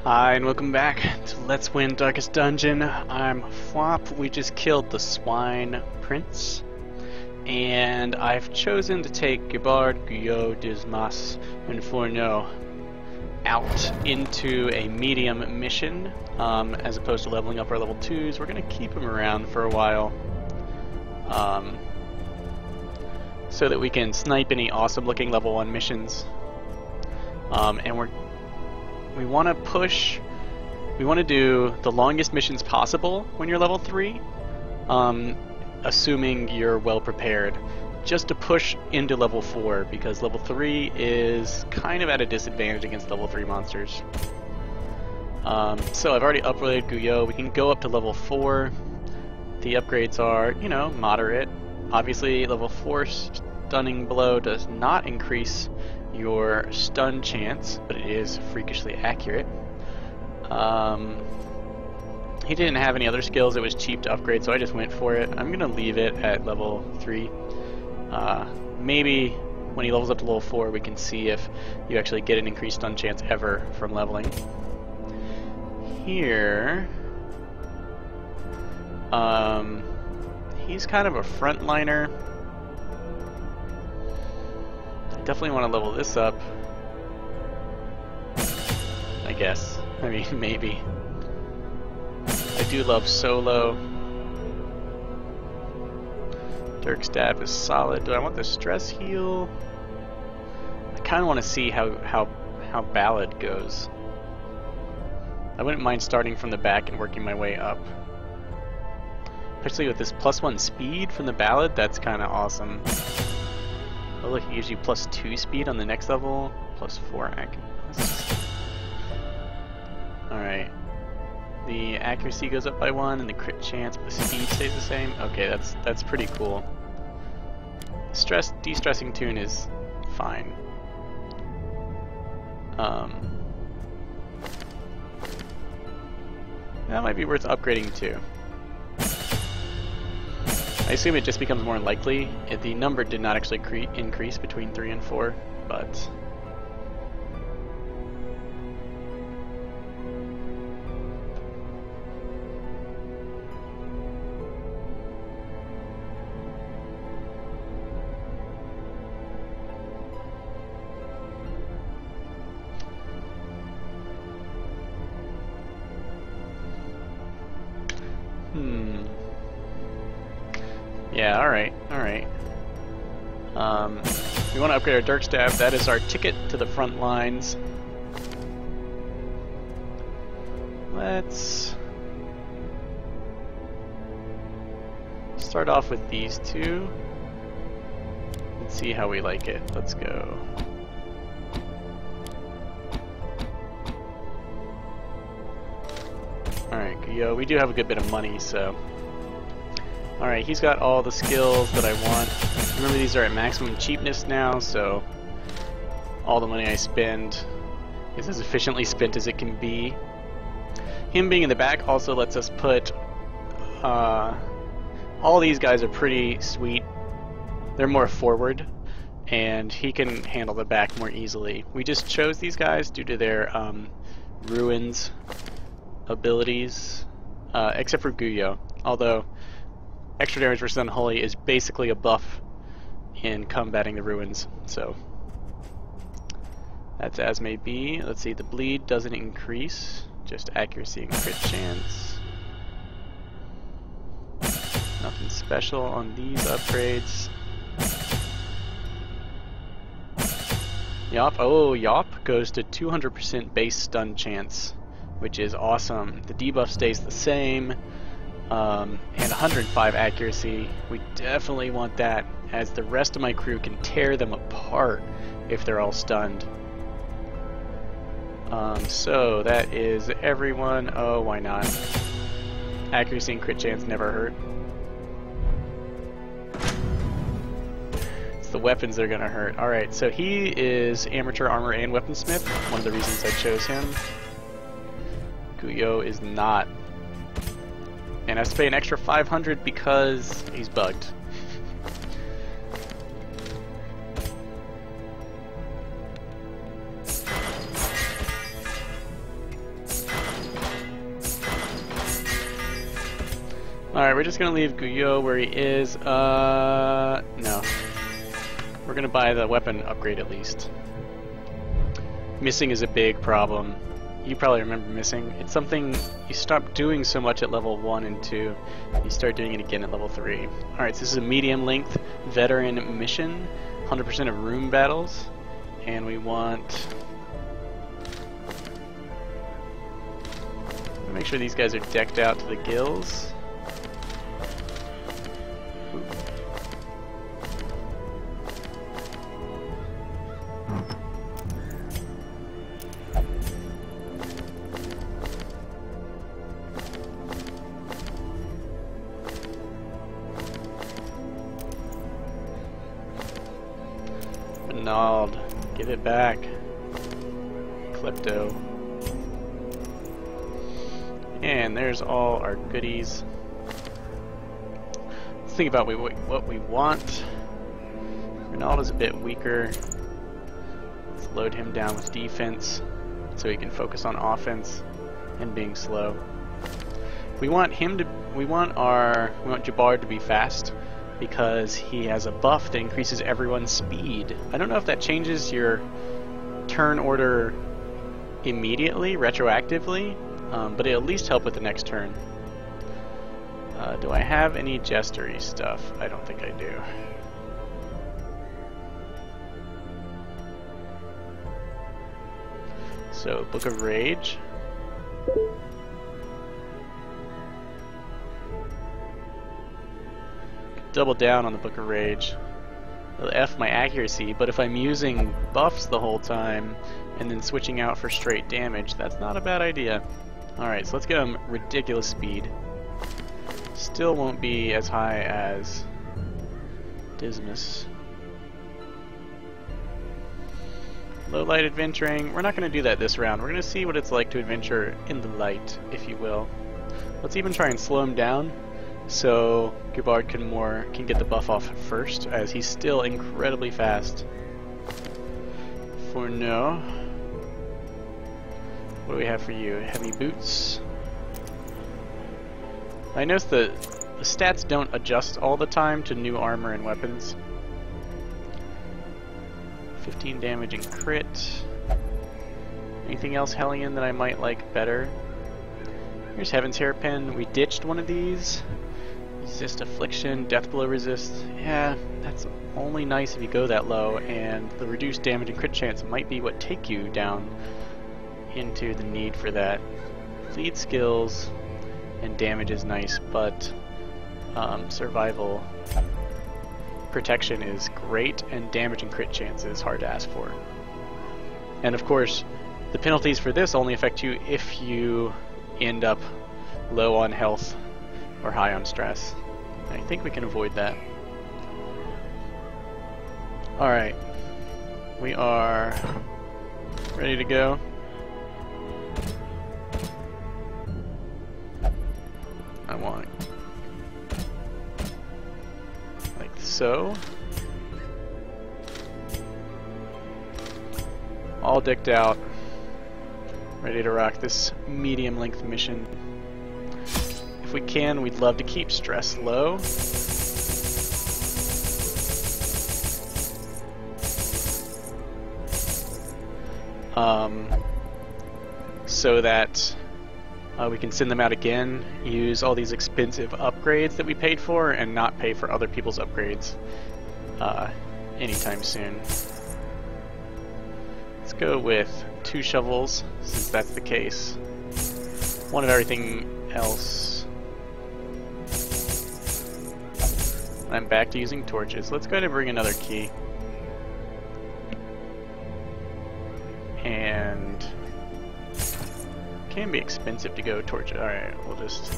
Hi, and welcome back to Let's Win Darkest Dungeon. I'm Flop. We just killed the Swine Prince, and I've chosen to take Gibard, Guyot, Dismas, and Fourneau out into a medium mission, as opposed to leveling up our level 2s. We're going to keep them around for a while, so that we can snipe any awesome-looking level 1 missions, and we want to push. We want to do the longest missions possible when you're level 3, assuming you're well prepared, just to push into level 4, because level 3 is kind of at a disadvantage against level 3 monsters. So I've already upgraded Guyot. We can go up to level 4. The upgrades are, you know, moderate. Obviously, level 4 stunning blow does not increase your stun chance, but it is freakishly accurate. He didn't have any other skills. It was cheap to upgrade, so I just went for it. I'm gonna leave it at level 3. Maybe when he levels up to level 4 we can see if you actually get an increased stun chance ever from leveling. Here he's kind of a frontliner. Definitely want to level this up, I guess. I mean, maybe. I do love solo. Dirk Stab is solid. Do I want the stress heal? I kind of want to see how Ballad goes. I wouldn't mind starting from the back and working my way up. Especially with this +1 speed from the Ballad, that's kind of awesome. Oh look, it gives you +2 speed on the next level, +4 accuracy. Alright. The accuracy goes up by 1 and the crit chance, but the speed stays the same. Okay, that's pretty cool. De-stressing tune is fine. That might be worth upgrading too. I assume it just becomes more likely. The number did not actually increase between 3 and 4, but... Yeah, alright. We want to upgrade our Dirk Staff. That is our ticket to the front lines. Let's start off with these two and see how we like it. Let's go. Alright, Guyot, we do have a good bit of money, so... Alright, he's got all the skills that I want. Remember, these are at maximum cheapness now, so all the money I spend is as efficiently spent as it can be. Him being in the back also lets us put... all these guys are pretty sweet. They're more forward, and he can handle the back more easily. We just chose these guys due to their ruins abilities, except for Guyot, although extra damage versus Unholy is basically a buff in combating the ruins, so that's as may be. Let's see, the bleed doesn't increase, just accuracy and crit chance. Nothing special on these upgrades. Yop goes to 200% base stun chance, which is awesome. The debuff stays the same. And 105 accuracy. We definitely want that, as the rest of my crew can tear them apart if they're all stunned. So that is everyone. Oh, why not? Accuracy and crit chance never hurt. It's the weapons that are gonna hurt. Alright, so he is amateur armor and weaponsmith. One of the reasons I chose him. Guyot is not. And I have to pay an extra 500 because he's bugged. Alright, we're just gonna leave Guyot where he is. No. We're gonna buy the weapon upgrade at least. Missing is a big problem. You probably remember missing. It's something you stop doing so much at level 1 and 2. You start doing it again at level 3. Alright, so this is a medium length veteran mission. 100% of room battles. And we want... make sure these guys are decked out to the gills. Nald, give it back. Klepto. And there's all our goodies. Let's think about what we want. Ronaldo's a bit weaker. Let's load him down with defense so he can focus on offense and being slow. We want Jabard to be fast because he has a buff that increases everyone's speed. I don't know if that changes your turn order immediately, retroactively, but it'll at least help with the next turn. Do I have any jestery stuff? I don't think I do. So, Book of Rage. Double down on the Book of Rage. It'll F my accuracy, but if I'm using buffs the whole time and then switching out for straight damage, that's not a bad idea. Alright, so let's get him ridiculous speed. Still won't be as high as Dismas. Low light adventuring. We're not going to do that this round. We're going to see what it's like to adventure in the light, if you will. Let's even try and slow him down so Gubard can get the buff off first, as he's still incredibly fast. For no. What do we have for you? Heavy boots. I notice the stats don't adjust all the time to new armor and weapons. 15 damage and crit. Anything else Hellion that I might like better? Here's Heaven's Hairpin. We ditched one of these. Resist Affliction, Death Blow resist. Yeah, that's only nice if you go that low, and the reduced damage and crit chance might be what take you down into the need for that. Lead skills and damage is nice, but survival protection is great, and damage and crit chance is hard to ask for. And of course, the penalties for this only affect you if you end up low on health or high on stress. I think we can avoid that. Alright. We are ready to go. I want like so. All decked out. Ready to rock this medium length mission. If we can, we'd love to keep stress low. So that we can send them out again, use all these expensive upgrades that we paid for, and not pay for other people's upgrades anytime soon. Let's go with 2 shovels, since that's the case. One of everything else. I'm back to using torches. Let's go ahead and bring another key. And can be expensive to go torch. Alright, we'll just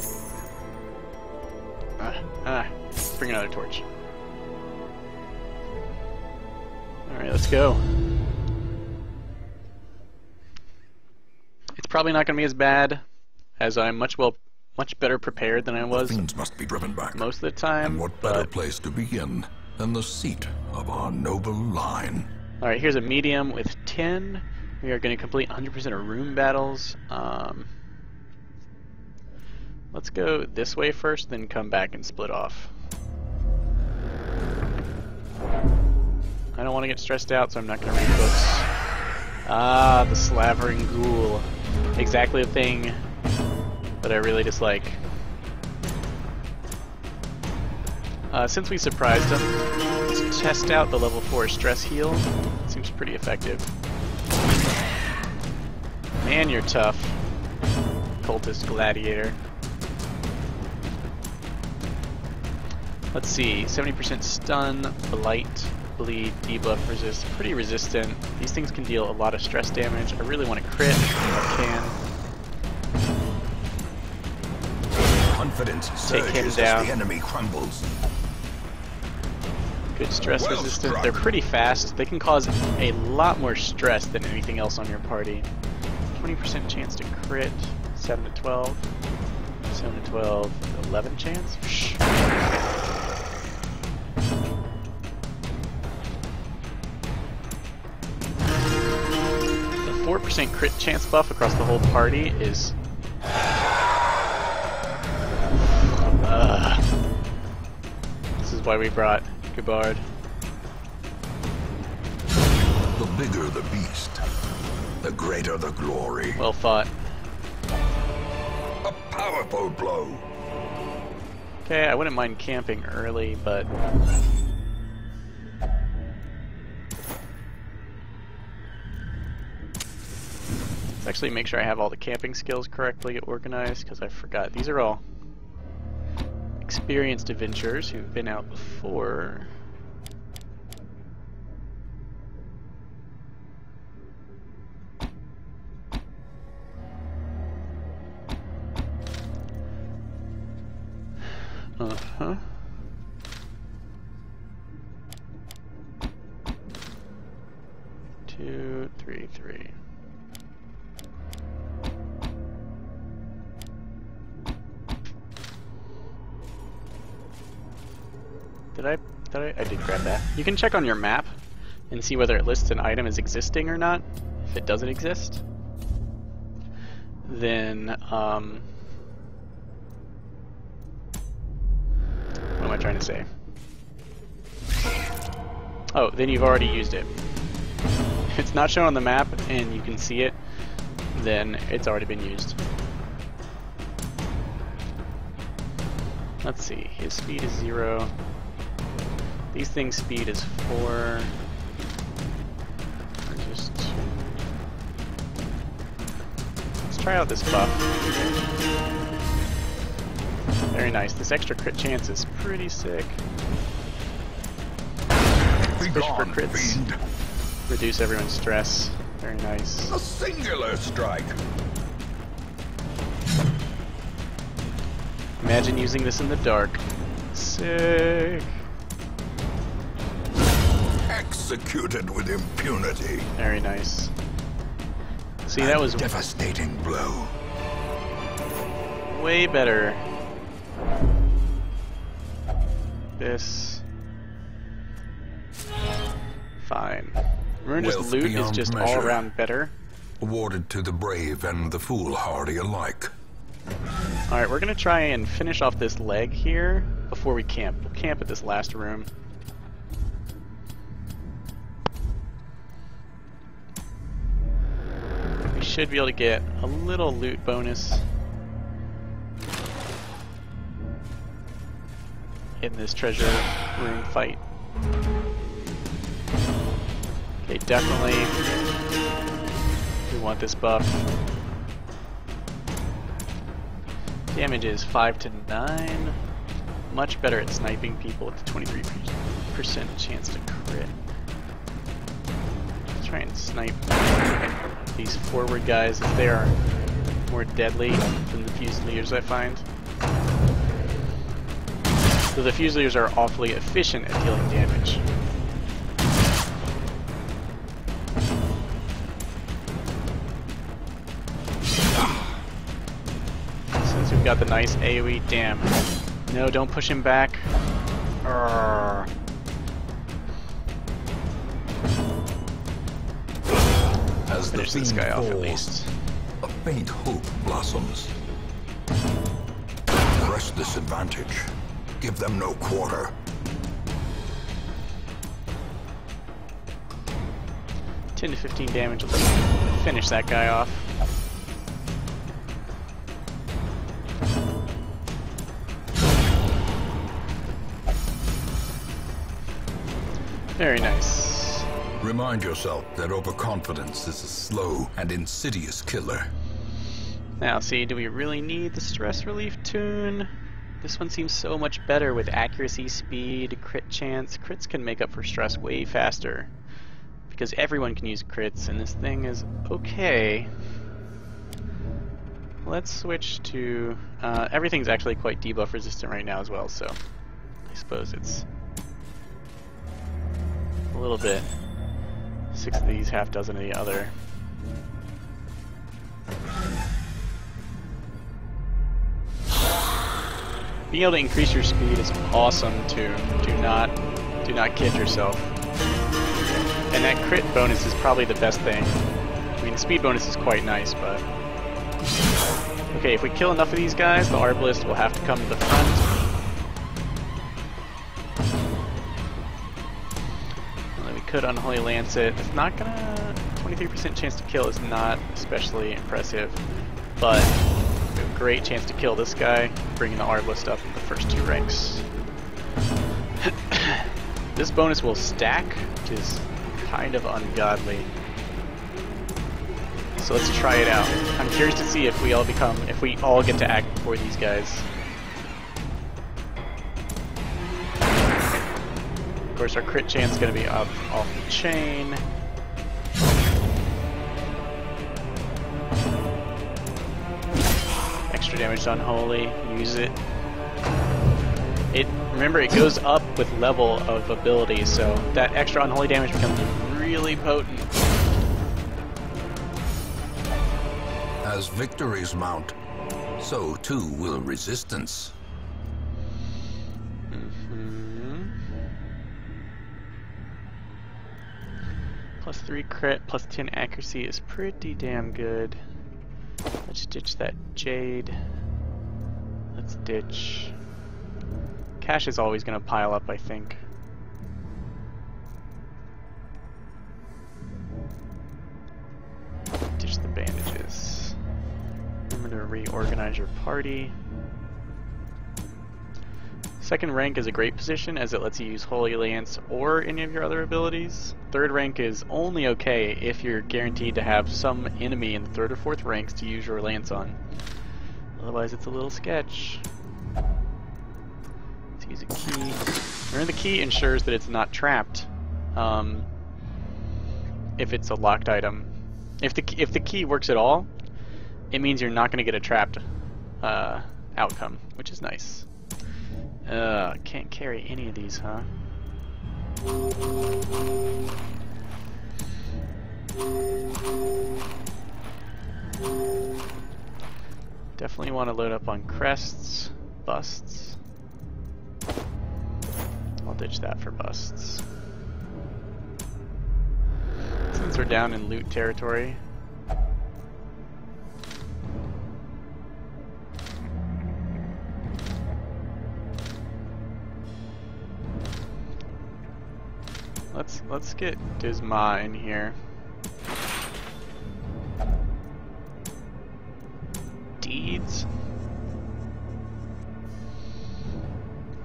bring another torch. Alright, let's go. It's probably not going to be as bad, as I'm much better prepared than I was Fiends must be driven back. most of the time. And what better place to begin than the seat of our noble line? Alright, here's a medium with 10. We are going to complete 100% of room battles. Let's go this way first, then come back and split off. I don't want to get stressed out, so I'm not going to read books. Ah, the slavering ghoul. Exactly the thing that I really dislike. Since we surprised him, let's test out the level 4 stress heal. Seems pretty effective. Man, you're tough. Cultist gladiator. Let's see, 70% stun, blight, bleed, debuff, resist. Pretty resistant. These things can deal a lot of stress damage. I really want to crit if I can. Confidence Take him surges down. as the enemy crumbles. Good stress Well resistant. struck. They're pretty fast. They can cause a lot more stress than anything else on your party. 20% chance to crit. 7 to 12. 7 to 12. 11 chance? Psh. The 4% crit chance buff across the whole party is... This is why we brought Gebard. The bigger the beast, the greater the glory. Well fought. A powerful blow. Okay, I wouldn't mind camping early, but... Let's actually make sure I have all the camping skills correctly organized, because I forgot. These are all experienced adventurers who've been out before. Uh-huh. Two, three, three. I did grab that. You can check on your map and see whether it lists an item as existing or not. If it doesn't exist, then what am I trying to say? Oh, then you've already used it. If it's not shown on the map and you can see it, then it's already been used. Let's see, his speed is 0. These things' speed is 4. Just... Let's try out this buff. Very nice. This extra crit chance is pretty sick. Let's push for crits. Fiend. Reduce everyone's stress. Very nice. A singular strike. Imagine using this in the dark. Sick. Executed with impunity. Very nice. See, that was devastating blow. way better. This... Fine. Ruinous Wealth loot is beyond just all measure. around better. Awarded to the brave and the foolhardy alike. Alright, we're gonna try and finish off this leg here before we camp. We'll camp at this last room. We should be able to get a little loot bonus in this treasure room fight. Okay, definitely we want this buff. Damage is 5 to 9. Much better at sniping people with a 23% chance to crit. Let's try and snipe these forward guys as they are more deadly than the Fusiliers, I find. So the Fusiliers are awfully efficient at dealing damage. Since we've got the nice AoE, damn. No, don't push him back. Arrgh. As the Finish this fiend guy off at falls, least. a faint hope blossoms. press this advantage. Give them no quarter. 10 to 15 damage. Let's finish that guy off. Very nice. Remind yourself that overconfidence is a slow and insidious killer. Now, see, do we really need the stress relief tune? This one seems so much better with accuracy, speed, crit chance. Crits can make up for stress way faster, because everyone can use crits, and this thing is okay. Let's switch to... everything's actually quite debuff resistant right now as well, so I suppose it's a little bit. 6 of these, half dozen of the other. Being able to increase your speed is awesome too. Do not kid yourself. And that crit bonus is probably the best thing. I mean, the speed bonus is quite nice, but... Okay, if we kill enough of these guys, the Arbalist will have to come to the front. And then we could Unholy Lance it. It's not gonna... 23% chance to kill is not especially impressive, but we have a great chance to kill this guy, bringing the Arbalist up in the first 2 ranks. This bonus will stack, which is kind of ungodly. So let's try it out. I'm curious to see if we all get to act before these guys. Of course, our crit chance is going to be up off the chain. Extra damage to Unholy. Use it. Remember, it goes up with level of ability, so that extra Unholy damage becomes really potent. As victories mount, so too will resistance. Plus 3 crit, plus 10 accuracy is pretty damn good. Let's ditch that Jade. Let's ditch... Cash is always going to pile up, I think. Ditch the bandages. Remember to reorganize your party. Second rank is a great position as it lets you use Holy Lance or any of your other abilities. Third rank is only okay if you're guaranteed to have some enemy in the 3rd or 4th ranks to use your lance on. Otherwise it's a little sketch. Let's use a key. Remember, the key ensures that it's not trapped if it's a locked item. If the key works at all, it means you're not going to get a trapped outcome, which is nice. Can't carry any of these, huh? Definitely want to load up on crests, busts. I'll ditch that for busts. Since we're down in loot territory. Let's get Disma in here. Deeds?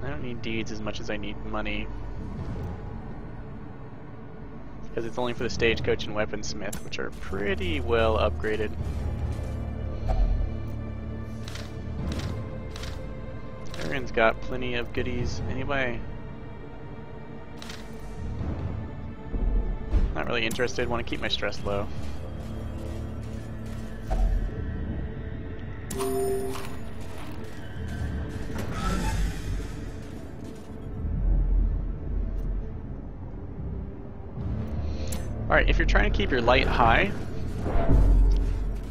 I don't need deeds as much as I need money. Because it's only for the stagecoach and weaponsmith, which are pretty well upgraded. Aaron's got plenty of goodies anyway. Not really interested, want to keep my stress low. Alright, if you're trying to keep your light high,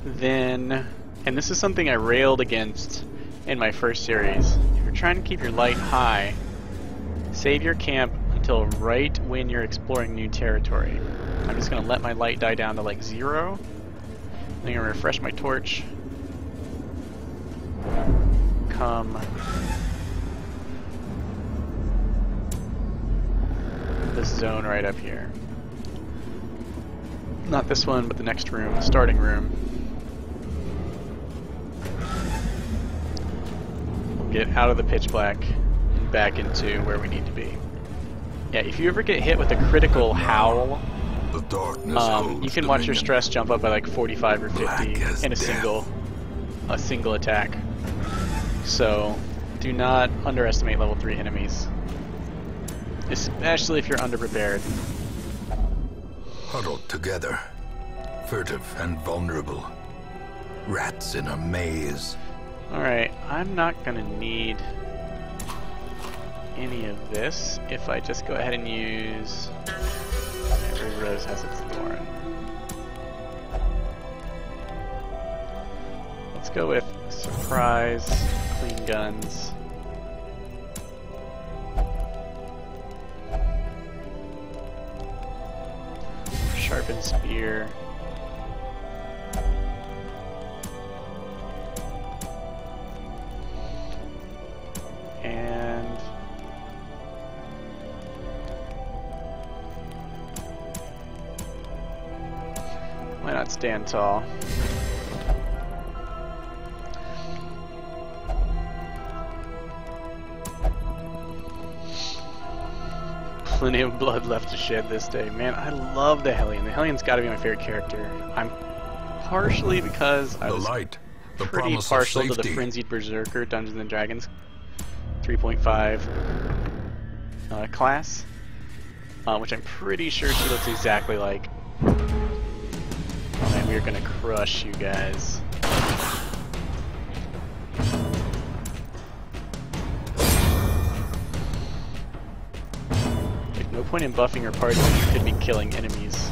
then, and this is something I railed against in my first series, if you're trying to keep your light high, save your camp until right when you're exploring new territory. I'm just going to let my light die down to like 0. I'm going to refresh my torch. become this zone right up here. Not this one, but the next room, the starting room. We'll get out of the pitch black and back into where we need to be. Yeah, if you ever get hit with a critical howl, The darkness you can watch your stress jump up by like 45 or 50 in a single attack. So do not underestimate level 3 enemies, especially if you're underprepared. Huddled together, furtive and vulnerable. Rats in a maze. Alright, I'm not gonna need any of this if I just go ahead and use... Every rose has its thorn. Let's go with surprise, clean guns. Sharpened spear. And why not stand tall? Plenty of blood left to shed this day. Man, I love the Hellion. The Hellion's got to be my favorite character. I'm partially because I was pretty partial to the Frenzied Berserker Dungeons and Dragons 3.5 class, which I'm pretty sure she looks exactly like. And we're gonna crush you guys. There's no point in buffing your party when you could be killing enemies,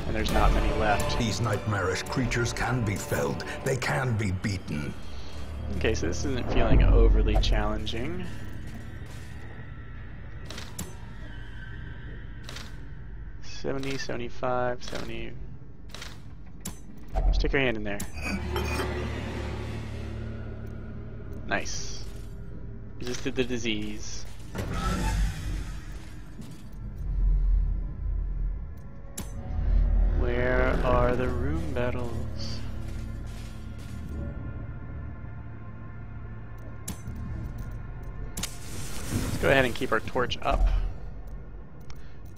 and there's not many left. These nightmarish creatures can be felled. They can be beaten. Okay, so this isn't feeling overly challenging. $70, $75, $70. Stick your hand in there. Nice. Resisted the disease. Where are the room battles? Let's go ahead and keep our torch up.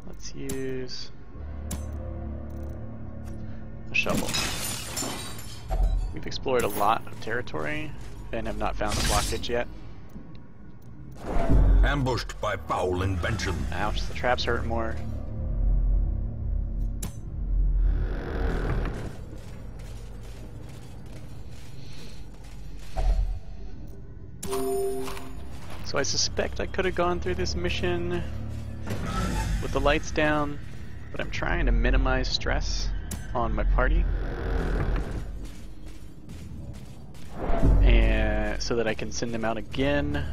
Let's use a shovel. We've explored a lot of territory and have not found the blockage yet. Ambushed by foul invention. Ouch, the traps hurt more. So I suspect I could have gone through this mission with the lights down, but I'm trying to minimize stress on my party, and so that I can send them out again.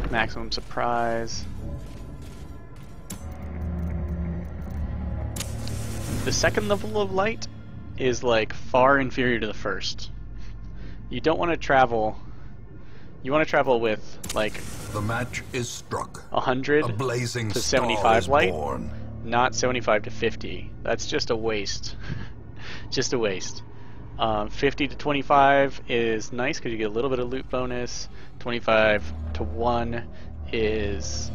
Maximum surprise. The second level of light is like far inferior to the first. You don't want to travel. You want to travel with like the match is struck. 100 A blazing to 75 light, born. not 75 to 50. That's just a waste. Just a waste. 50 to 25 is nice because you get a little bit of loot bonus. 25 to 1 is,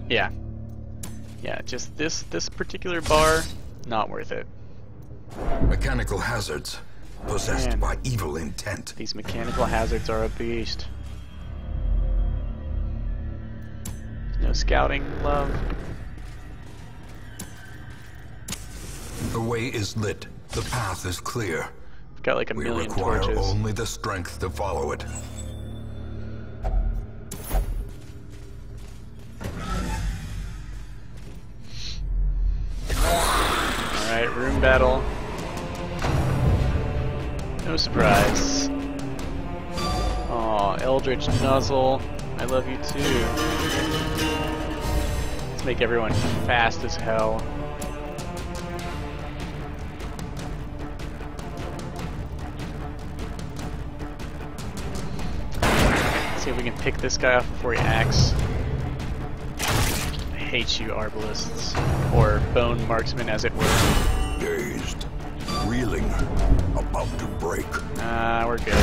yeah, just this particular bar, not worth it. Mechanical hazards, possessed Man. by evil intent. These mechanical hazards are a beast. There's no scouting, love. The way is lit. The path is clear. We've got like a We million require torches. only the strength to follow it. Alright, room battle. No surprise. Aw, Eldritch Nuzzle. I love you too. Let's make everyone fast as hell. See if we can pick this guy off before he acts. I hate you, arbalists. Or bone marksmen, as it were. Dazed, reeling, about to break. We're good.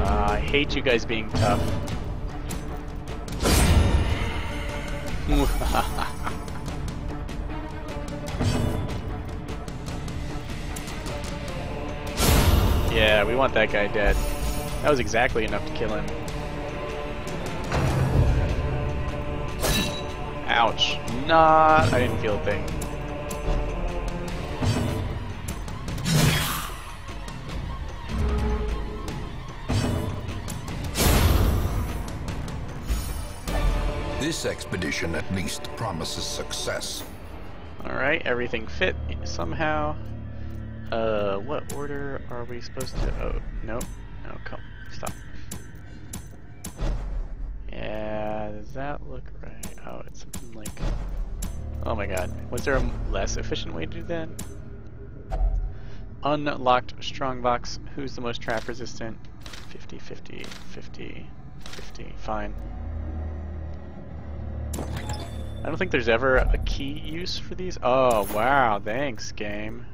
I hate you guys being tough. Yeah, we want that guy dead. That was exactly enough to kill him. Ouch. I didn't feel a thing. This expedition at least promises success. Alright, everything fit somehow. What order are we supposed to... Oh, nope. No, come. Stop. Yeah, does that look right? Oh, it's something like... Oh my god. Was there a less efficient way to do that? Unlocked strong box. Who's the most trap resistant? 50, 50, 50, 50. Fine. I don't think there's ever a key use for these. Oh, wow. Thanks, game.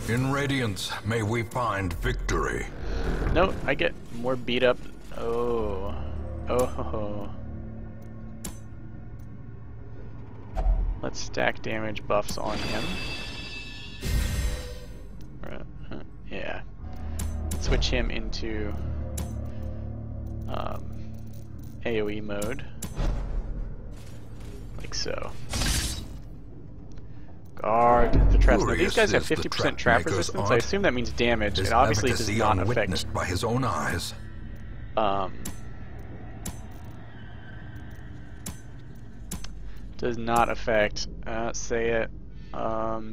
In Radiance, may we find victory. Nope, I get more beat up. Oh. Oh. Let's stack damage buffs on him. Yeah. Switch him into AoE mode. Like so. Guard the traps. Now, these guys have 50% trap resistance. I assume that means damage. It obviously does not affect. By his own eyes. Does not affect. Say it.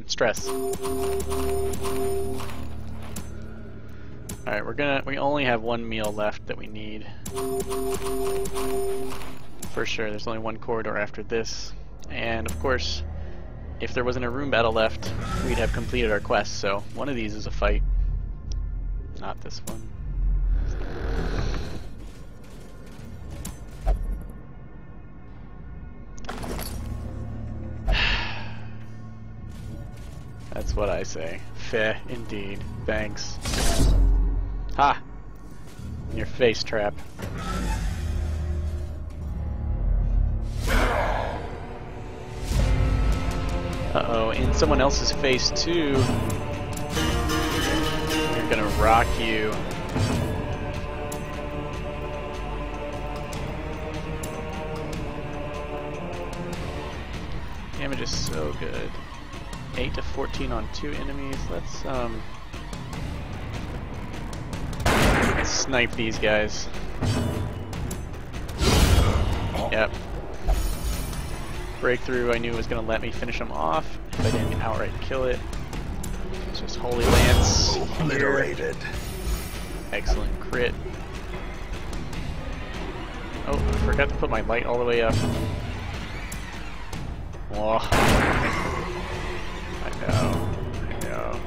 Stress. All right, we only have one meal left that we need. For sure, there's only one corridor after this, and of course, if there wasn't a room battle left, we'd have completed our quest. So one of these is a fight. Not this one. That's what I say. Feh, indeed. Thanks. Ha! In your face, trap. Uh-oh, in someone else's face, too. You're gonna rock you. Damage is so good. 8 to 14 on 2 enemies. Let's snipe these guys. Yep. Breakthrough, I knew it was going to let me finish them off if I didn't outright kill it. It's just Holy Lance. Obliterated. Excellent crit. Oh, I forgot to put my light all the way up. Whoa. I know.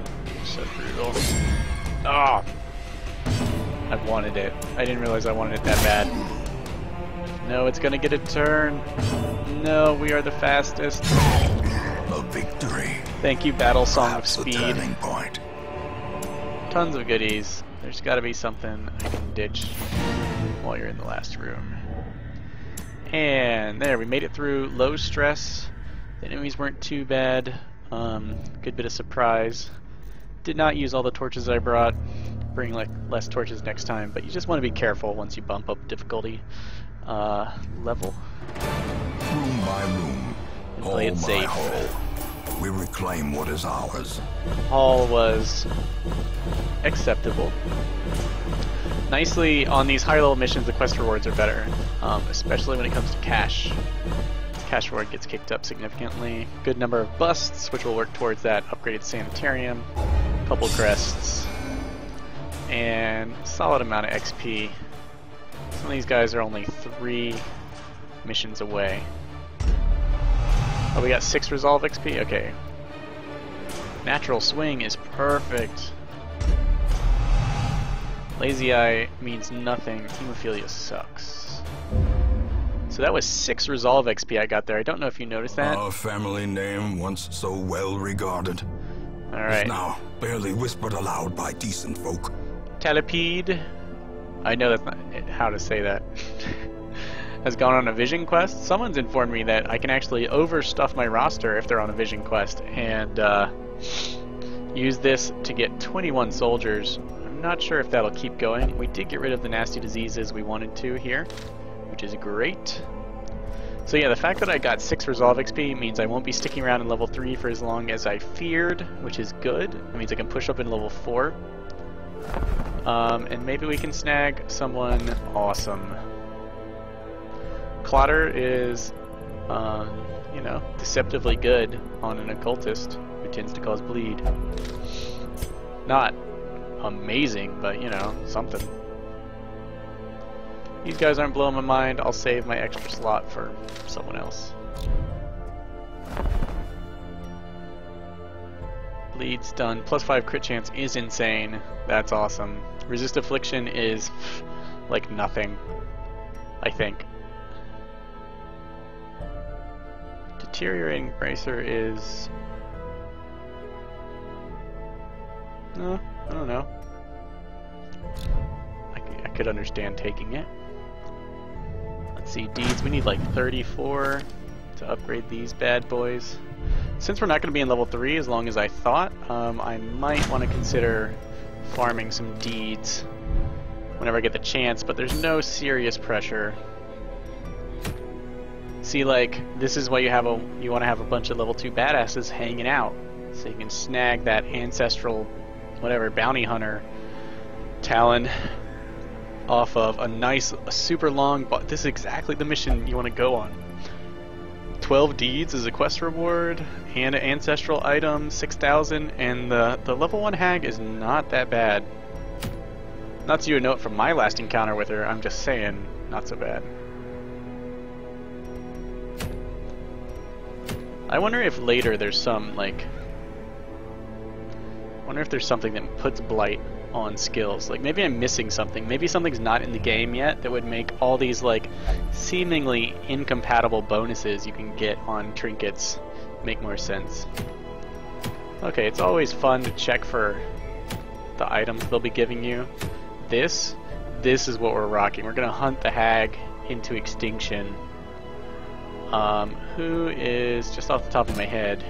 So brutal. Oh! I wanted it. I didn't realize I wanted it that bad. No, it's gonna get a turn. No, we are the fastest. A victory. Thank you, Battle Song of Perhaps a Speed. turning point. Tons of goodies. There's gotta be something I can ditch while you're in the last room. And there, we made it through. Low stress. The enemies weren't too bad. Good bit of surprise. Did not use all the torches I brought. Bring like less torches next time, but you just want to be careful once you bump up difficulty level. Room by room, And play it safe. hole, we reclaim what is ours. Hall was acceptable. Nicely, on these higher level missions, the quest rewards are better, especially when it comes to cash. Cash reward gets kicked up significantly. Good number of busts, which will work towards that upgraded sanitarium. Couple crests. And solid amount of XP. Some of these guys are only 3 missions away. Oh, we got 6 resolve XP? Okay. Natural swing is perfect. Lazy eye means nothing. Hemophilia sucks. So that was 6 resolve XP I got there. I don't know if you noticed that. Our family name, once so well regarded, Alright. is now barely whispered aloud by decent folk. Telepede, I know that's not how to say that, has gone on a vision quest. Someone's informed me that I can actually overstuff my roster if they're on a vision quest and use this to get 21 soldiers. I'm not sure if that'll keep going. We did get rid of the nasty diseases we wanted to here, which is great. So yeah, the fact that I got 6 resolve XP means I won't be sticking around in level 3 for as long as I feared, which is good. That means I can push up in level 4. And maybe we can snag someone awesome. Clotter is, you know, deceptively good on an occultist who tends to cause bleed. Not amazing, but you know, something. These guys aren't blowing my mind. I'll save my extra slot for someone else. Bleed, stun, +5 crit chance is insane. That's awesome. Resist affliction is like nothing, I think. Deteriorating bracer is... no, I don't know. I could understand taking it. Let's see, deeds, we need like 34 to upgrade these bad boys. Since we're not going to be in level 3 as long as I thought, I might want to consider farming some deeds whenever I get the chance, but there's no serious pressure. See, like, this is why you want to have a bunch of level 2 badasses hanging out, so you can snag that ancestral, whatever, bounty hunter talon off of a super long, this is exactly the mission you want to go on. 12 deeds is a quest reward, and an ancestral item, 6,000, and the level 1 hag is not that bad. Not to you a note from my last encounter with her, I'm just saying, not so bad. I wonder if later there's some, like... I wonder if there's something that puts blight on skills. Like, maybe I'm missing something. Maybe something's not in the game yet that would make all these, like, seemingly incompatible bonuses you can get on trinkets make more sense. Okay, it's always fun to check for the items they'll be giving you. This is what we're rocking. We're gonna hunt the hag into extinction. Who is, just off the top of my head,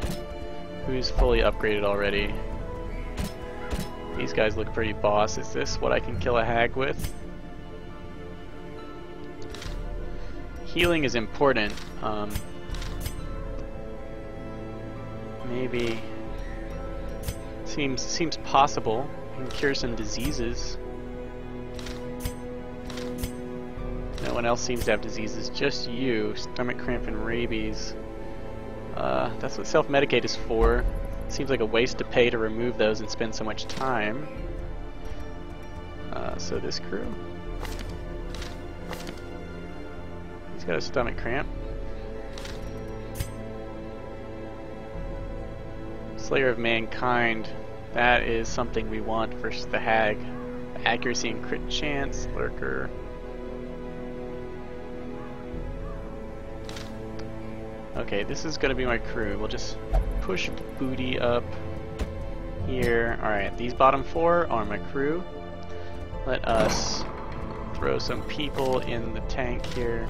who's fully upgraded already? These guys look pretty boss. Is this what I can kill a hag with? Healing is important. Maybe seems possible. You can cure some diseases. No one else seems to have diseases. Just you. Stomach cramp and rabies. That's what self-medicate is for. Seems like a waste to pay to remove those and spend so much time. So this crew. He's got a stomach cramp. Slayer of Mankind. That is something we want versus the hag. Accuracy and crit chance. Lurker. Okay, this is gonna be my crew. We'll just push booty up here. Alright, these bottom 4 are my crew. Let us throw some people in the tank here.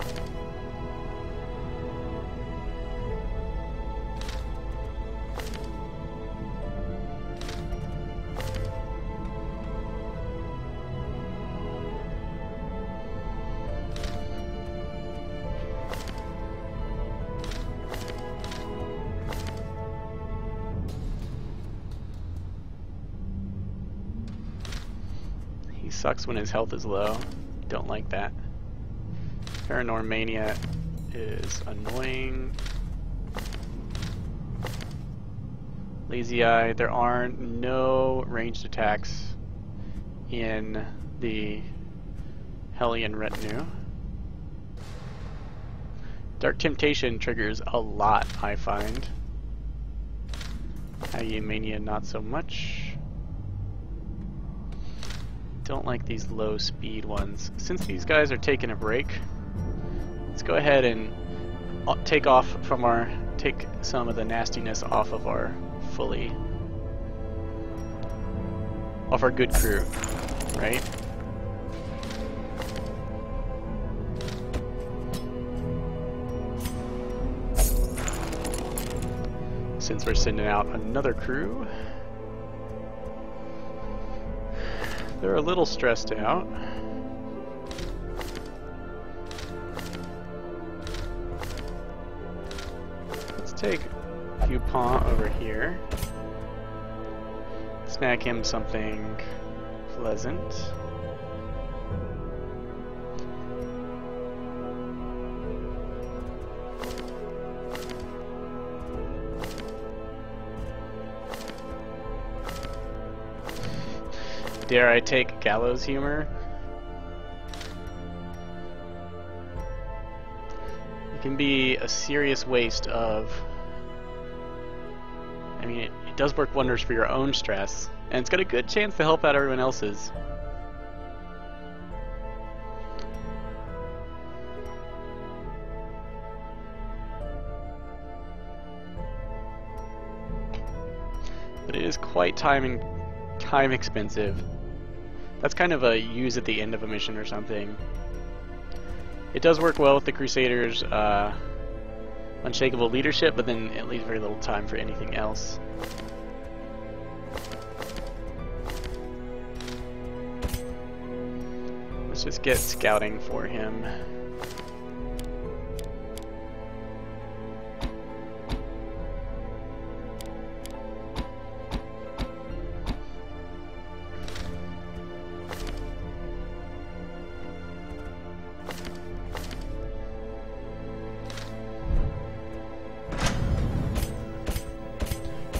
He sucks when his health is low. Don't like that. Paranormania is annoying. Lazy Eye. There are no ranged attacks in the Hellion retinue. Dark Temptation triggers a lot, I find. Hyemania not so much. Don't like these low speed ones. Since these guys are taking a break, let's go ahead and take some of the nastiness off of our good crew, right? Since we're sending out another crew, they're a little stressed out. Let's take Dupont over here. Snag him something pleasant. Dare I take gallows humor? It can be a serious waste of... I mean, it does work wonders for your own stress, and it's got a good chance to help out everyone else's. But it is quite time expensive. That's kind of a use at the end of a mission or something. It does work well with the Crusaders' unshakable leadership, but then it leaves very little time for anything else. Let's just get scouting for him.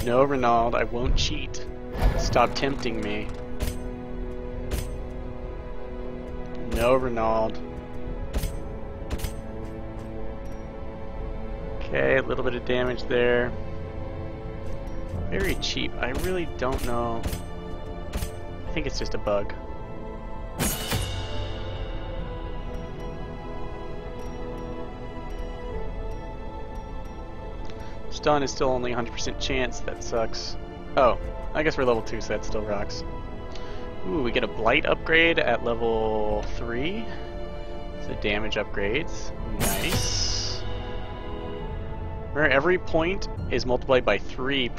No, Renaud, I won't cheat. Stop tempting me. No, Renaud. Okay, a little bit of damage there. Very cheap. I really don't know. I think it's just a bug. Stun is still only 100% chance. That sucks. Oh, I guess we're level 2, so that still rocks. Ooh, we get a blight upgrade at level 3. So damage upgrades. Nice. Remember, every point is multiplied by 3.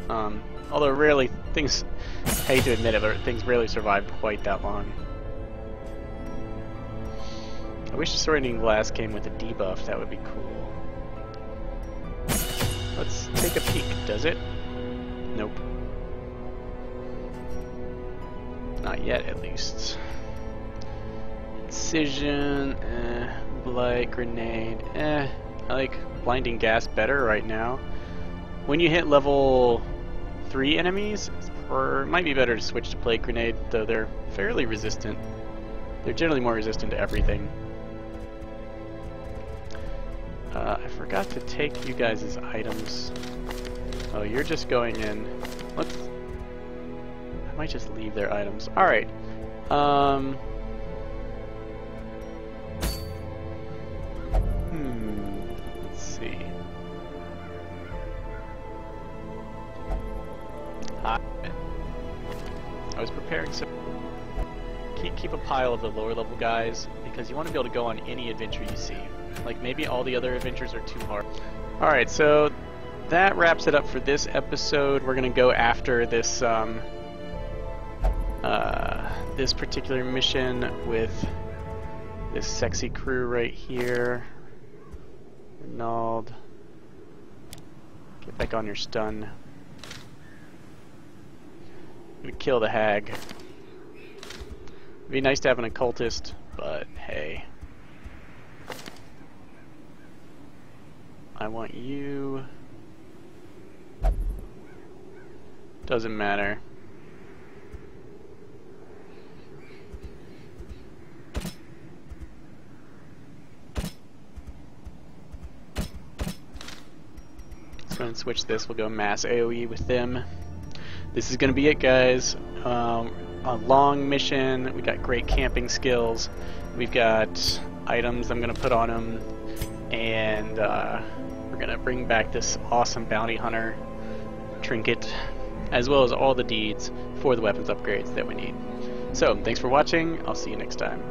Although rarely things, I hate to admit it, but things rarely survive quite that long. I wish Destroying Glass came with a debuff. That would be cool. Let's take a peek. Does it? Nope. Not yet, at least. Incision, blight, grenade, I like blinding gas better right now. When you hit level 3 enemies, it might be better to switch to plague grenade, though they're fairly resistant. They're generally more resistant to everything. I forgot to take you guys' items. Oh, you're just going in. I might just leave their items. Alright. Let's see. I was preparing some... Keep a pile of the lower level guys, because you want to be able to go on any adventure you see. Like, maybe all the other adventures are too hard. Alright, so that wraps it up for this episode. We're gonna go after this this particular mission with this sexy crew right here. Renaud, get back on your stun. We'd kill the hag. It'd be nice to have an occultist, but hey. I want you. Doesn't matter. gonna switch this. We'll go mass AoE with them. This is gonna be it, guys. A long mission. We got great camping skills. We've got items I'm gonna put on them, and we're gonna bring back this awesome bounty hunter trinket, as well as all the deeds for the weapons upgrades that we need. So, thanks for watching. I'll see you next time.